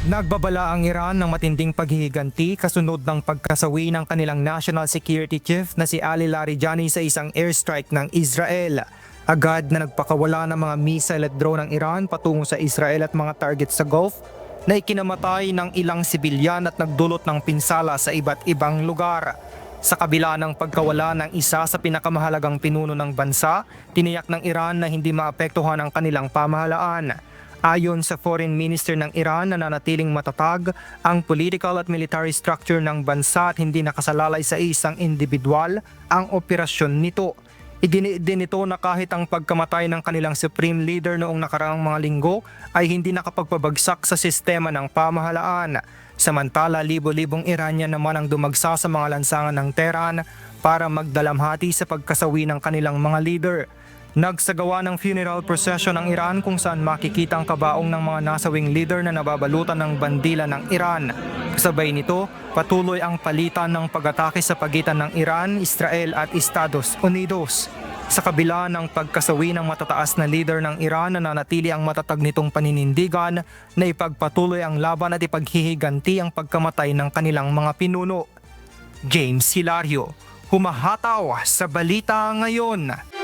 Nagbabala ang Iran ng matinding paghihiganti kasunod ng pagkasawi ng kanilang National Security Chief na si Ali Larijani sa isang airstrike ng Israel. Agad na nagpakawala ng mga missile at drone ng Iran patungo sa Israel at mga target sa Gulf na ikinamatay ng ilang sibilyan at nagdulot ng pinsala sa iba't ibang lugar. Sa kabila ng pagkawala ng isa sa pinakamahalagang pinuno ng bansa, tiniyak ng Iran na hindi maapektuhan ang kanilang pamahalaan. Ayon sa Foreign Minister ng Iran, nananatiling matatag ang political at military structure ng bansa at hindi nakasalalay sa isang individual ang operasyon nito. Idiniin nito na kahit ang pagkamatay ng kanilang supreme leader noong nakaraang mga linggo ay hindi nakapagpabagsak sa sistema ng pamahalaan. Samantala, libo-libong Iranian naman ang dumagsa sa mga lansangan ng Tehran para magdalamhati sa pagkasawi ng kanilang mga leader. Nagsagawa ng funeral procession ng Iran kung saan makikita ang kabaong ng mga nasawing leader na nababalutan ng bandila ng Iran. Kasabay nito, patuloy ang palitan ng pag-atake sa pagitan ng Iran, Israel at Estados Unidos. Sa kabila ng pagkasawi ng matataas na leader ng Iran, nananatili ang matatag nitong paninindigan na ipagpatuloy ang laban at ipaghihiganti ang pagkamatay ng kanilang mga pinuno. James Hilario, humahataw sa Balita Ngayon.